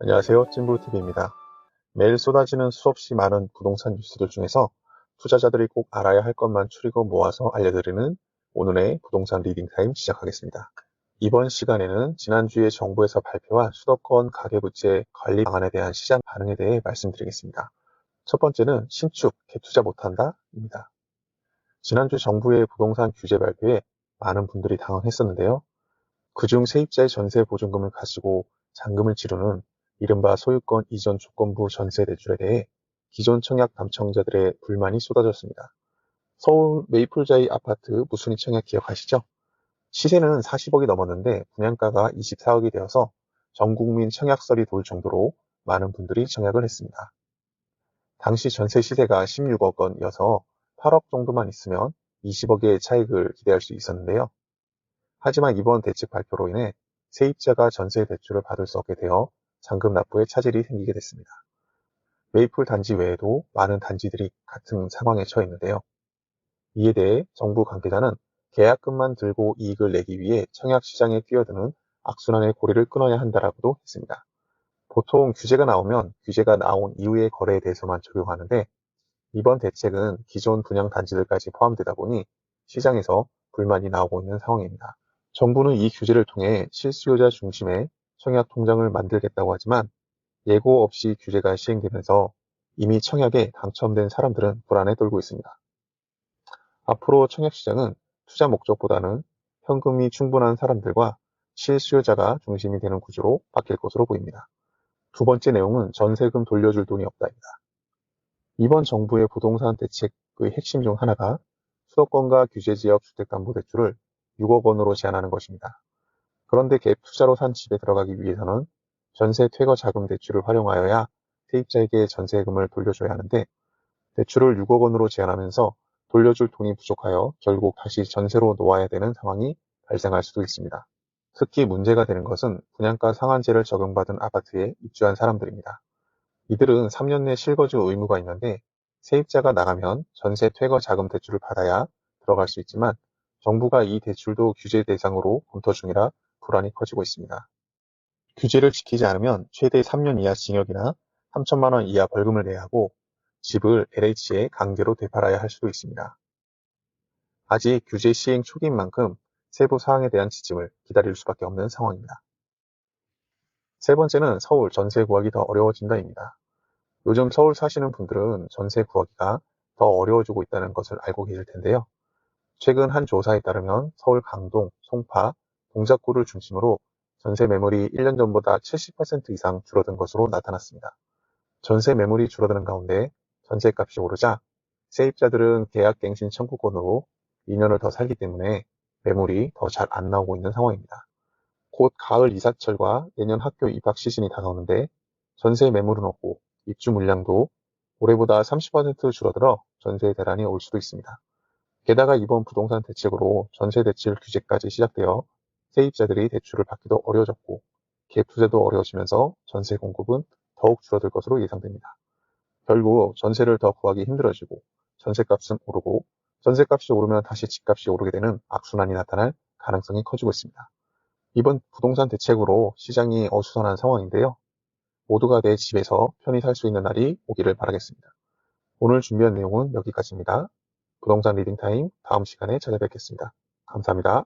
안녕하세요. 찐부TV입니다. 매일 쏟아지는 수없이 많은 부동산 뉴스들 중에서 투자자들이 꼭 알아야 할 것만 추리고 모아서 알려드리는 오늘의 부동산 리딩타임 시작하겠습니다. 이번 시간에는 지난주에 정부에서 발표한 수도권 가계부채 관리 방안에 대한 시장 반응에 대해 말씀드리겠습니다. 첫 번째는 신축, 갭투자 못한다? 입니다. 지난주 정부의 부동산 규제 발표에 많은 분들이 당황했었는데요. 그중 세입자의 전세 보증금을 가지고 잔금을 치르는 이른바 소유권 이전 조건부 전세 대출에 대해 기존 청약 담청자들의 불만이 쏟아졌습니다. 서울 메이플자이 아파트 무순이 청약 기억하시죠? 시세는 40억이 넘었는데 분양가가 24억이 되어서 전 국민 청약설이 돌 정도로 많은 분들이 청약을 했습니다. 당시 전세 시세가 16억 원이어서 8억 정도만 있으면 20억의 차익을 기대할 수 있었는데요. 하지만 이번 대책 발표로 인해 세입자가 전세 대출을 받을 수 없게 되어 잔금 납부에 차질이 생기게 됐습니다. 메이플 단지 외에도 많은 단지들이 같은 상황에 처해 있는데요. 이에 대해 정부 관계자는 계약금만 들고 이익을 내기 위해 청약시장에 뛰어드는 악순환의 고리를 끊어야 한다라고도 했습니다. 보통 규제가 나오면 규제가 나온 이후의 거래에 대해서만 적용하는데 이번 대책은 기존 분양 단지들까지 포함되다 보니 시장에서 불만이 나오고 있는 상황입니다. 정부는 이 규제를 통해 실수요자 중심의 청약 통장을 만들겠다고 하지만 예고 없이 규제가 시행되면서 이미 청약에 당첨된 사람들은 불안에 떨고 있습니다. 앞으로 청약시장은 투자 목적보다는 현금이 충분한 사람들과 실수요자가 중심이 되는 구조로 바뀔 것으로 보입니다. 두 번째 내용은 전세금 돌려줄 돈이 없다입니다. 이번 정부의 부동산 대책의 핵심 중 하나가 수도권과 규제지역 주택담보대출을 6억 원으로 제한하는 것입니다. 그런데 갭 투자로 산 집에 들어가기 위해서는 전세 퇴거 자금 대출을 활용하여야 세입자에게 전세금을 돌려줘야 하는데 대출을 6억 원으로 제한하면서 돌려줄 돈이 부족하여 결국 다시 전세로 놓아야 되는 상황이 발생할 수도 있습니다. 특히 문제가 되는 것은 분양가 상한제를 적용받은 아파트에 입주한 사람들입니다. 이들은 3년 내 실거주 의무가 있는데 세입자가 나가면 전세 퇴거 자금 대출을 받아야 들어갈 수 있지만 정부가 이 대출도 규제 대상으로 검토 중이라 불안이 커지고 있습니다. 규제를 지키지 않으면 최대 3년 이하 징역이나 3천만 원 이하 벌금을 내야 하고 집을 LH에 강제로 되팔아야 할 수도 있습니다. 아직 규제 시행 초기인 만큼 세부 사항에 대한 지침을 기다릴 수밖에 없는 상황입니다. 세 번째는 서울 전세 구하기 더 어려워진다입니다. 요즘 서울 사시는 분들은 전세 구하기가 더 어려워지고 있다는 것을 알고 계실 텐데요. 최근 한 조사에 따르면 서울 강동, 송파, 동작구를 중심으로 전세 매물이 1년 전보다 70% 이상 줄어든 것으로 나타났습니다. 전세 매물이 줄어드는 가운데 전세값이 오르자 세입자들은 계약갱신 청구권으로 2년을 더 살기 때문에 매물이 더 잘 안 나오고 있는 상황입니다. 곧 가을 이사철과 내년 학교 입학 시즌이 다가오는데 전세 매물은 없고 입주 물량도 올해보다 30% 줄어들어 전세 대란이 올 수도 있습니다. 게다가 이번 부동산 대책으로 전세 대출 규제까지 시작되어 세입자들이 대출을 받기도 어려워졌고 갭 투자도 어려워지면서 전세 공급은 더욱 줄어들 것으로 예상됩니다. 결국 전세를 더 구하기 힘들어지고 전세값은 오르고 전세값이 오르면 다시 집값이 오르게 되는 악순환이 나타날 가능성이 커지고 있습니다. 이번 부동산 대책으로 시장이 어수선한 상황인데요. 모두가 내 집에서 편히 살 수 있는 날이 오기를 바라겠습니다. 오늘 준비한 내용은 여기까지입니다. 부동산 리딩타임 다음 시간에 찾아뵙겠습니다. 감사합니다.